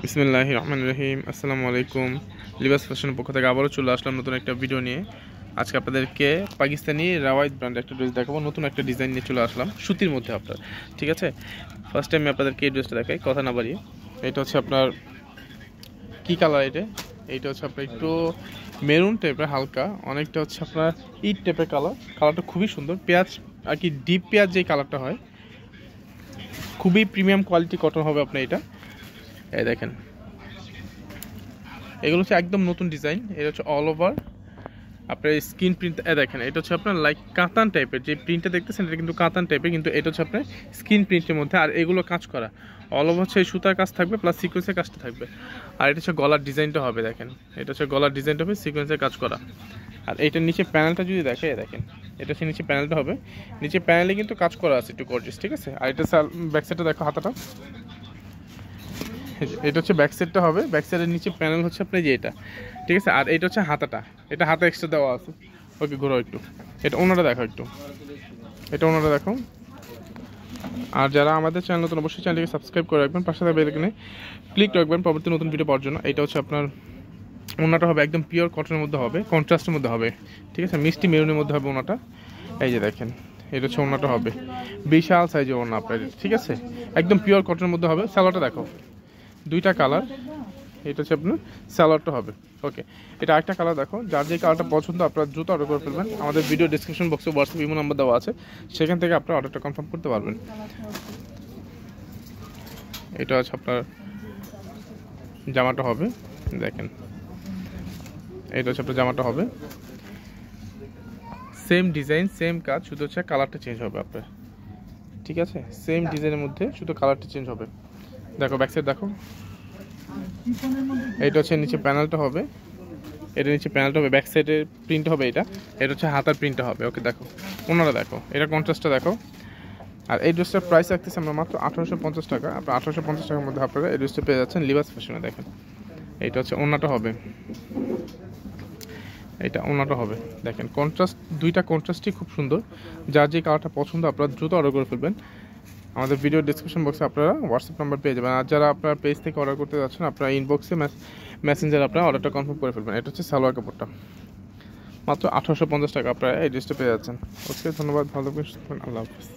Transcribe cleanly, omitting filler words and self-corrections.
বিসমিল্লাহির রহমানির রহিম। আসসালামু আলাইকুম। লিবাস ফ্যাশনের পক্ষ থেকে আবারও চলে আসলাম নতুন একটা ভিডিও নিয়ে। আজকে আপনাদেরকে পাকিস্তানি রাওয়াইত ব্র্যান্ডের একটা ড্রেস দেখাবো। নতুন একটা ডিজাইন নিয়ে চলে আসলাম সুতির মধ্যে আপনার, ঠিক আছে। ফার্স্ট টাইম আপনাদেরকে এই ড্রেসটা দেখাই, কথা না বাড়িয়ে। এটা হচ্ছে আপনার কী কালার? এইটা হচ্ছে আপনার একটু মেরুন টাইপের, হালকা অনেকটা হচ্ছে আপনার ইট টাইপের কালারটা খুবই সুন্দর। পেঁয়াজ আর কি, ডিপ পেঁয়াজ যেই কালারটা হয়, খুবই প্রিমিয়াম কোয়ালিটি কটন হবে আপনার এটা। এই দেখেন, এগুলো হচ্ছে একদম নতুন ডিজাইন। এটা হচ্ছে অল ওভার আপনার স্ক্রিন প্রিন্ট। দেখেন, এটা হচ্ছে আপনার লাইক কাতান টাইপের, যে প্রিন্টটা দেখতেছেন এটা কিন্তু কাতান টাইপের, কিন্তু এটা হচ্ছে আপনার স্ক্রিন প্রিন্টের মধ্যে। আর এগুলো কাজ করা অল ওভার হচ্ছে সুতার কাজ থাকবে, প্লাস সিকোয়েন্সের কাজটা থাকবে। আর এটা হচ্ছে গলার ডিজাইনটা হবে, দেখেন এটা হচ্ছে গলার ডিজাইনটা হবে সিকোয়েন্সের কাজ করা। আর এইটার নিচে প্যানেলটা যদি দেখে, দেখেন এটা হচ্ছে নিচে প্যানেলটা হবে, নিচে প্যানেলে কিন্তু কাজ করা আছে একটু গর্জিয়াস, ঠিক আছে। আর এটা ব্যাক সাইডটা দেখো, হাতাটা এটা হচ্ছে ব্যাক সাইডটা হবে, ব্যাক সাইডের নিচে প্যানেল হচ্ছে আপনার যে এটা, ঠিক আছে। আর এটা হচ্ছে হাতাটা, এটা হাতা এক্সট্রা দেওয়া আছে। ওকে, ঘোরো একটু, এটা ওনাটা দেখো একটু, এটা ওনাটা দেখো। আর যারা আমাদের চ্যানেল নতুন, অবশ্যই চ্যানেলটিকে সাবস্ক্রাইব করে রাখবেন, পাশে থাকা বেল আইকনে ক্লিক রাখবেন পরবর্তী নতুন ভিডিও পাওয়ার জন্য। এটা হচ্ছে আপনার ওনাটা হবে একদম পিওর কটনের মধ্যে হবে, কন্ট্রাস্টের মধ্যে হবে, ঠিক আছে, মিষ্টি মেরুনের মধ্যে হবে ওনাটা। এই যে দেখেন, এটা হচ্ছে ওনাটা হবে বিশাল সাইজের ওনা আপনার, ঠিক আছে, একদম পিওর কটনের মধ্যে হবে। সালোয়ারটা দেখো, দুইটা কালার, এটা হচ্ছে আপনার স্যালাডটা হবে। ওকে, এটা আরেকটা কালার দেখো, যার যে কালারটা পছন্দ আপনারা দ্রুত অর্ডার করে ফেলবেন। আমাদের ভিডিও ডিসক্রিপশন বক্সে হোয়াটসঅ্যাপ ইমো নাম্বার দেওয়া আছে, সেখান থেকে আপনারা অর্ডারটা কনফার্ম করতে পারবেন। এটা হচ্ছে আপনার জামাটা হবে, দেখেন এটা হচ্ছে আপনার জামাটা হবে, সেম ডিজাইন সেম কাজ, শুধু হচ্ছে কালারটা চেঞ্জ হবে আপনার, ঠিক আছে। সেম ডিজাইনের মধ্যে শুধু কালারটা চেঞ্জ হবে। দেখো ব্যাক সাইড দেখো, এটা হচ্ছে নিচে প্যানেলটা হবে, এটা নিচে প্যানেলটা হবে, ব্যাক সাইডের প্রিন্ট হবে এটা। এটা হচ্ছে হাতার প্রিন্টটা হবে। ওকে, দেখো ওনারা দেখো, এটা কন্ট্রাস্টটা দেখো। আর এই ড্রেসটার প্রাইস রাখতেছি আমরা মাত্র 1850 টাকা। আপনার 1850 টাকার মধ্যে আপনারা এই ড্রেসটা পেয়ে যাচ্ছেন লিবাস ফ্যাশনে। দেখেন, এইটা হচ্ছে ওনাটা হবে, এটা ওনাটা হবে। দেখেন কন্ট্রাস্ট, দুইটা কন্ট্রাস্টই খুব সুন্দর। যার যে কালারটা পছন্দ আপনারা দ্রুত অর্ডার করে ফেলবেন। আমাদের ভিডিও ডিসক্রিপশন বক্সে আপনারা হোয়াটসঅ্যাপ নাম্বার পেয়ে যাবেন। আর যারা আপনার পেজ থেকে অর্ডার করতে যাচ্ছেন, আপনারা ইনবক্সে মেসেঞ্জারে আপনারা অর্ডারটা কনফার্ম করে ফেলবেন। এটা হচ্ছে সালোয়ার কাপড়টা, মাত্র 1850 টাকা আপনারা এই ড্রেসটা পেয়ে যাচ্ছেন। ওকে, ধন্যবাদ, ভালো থাকবেন, আল্লাহ হাফিজ।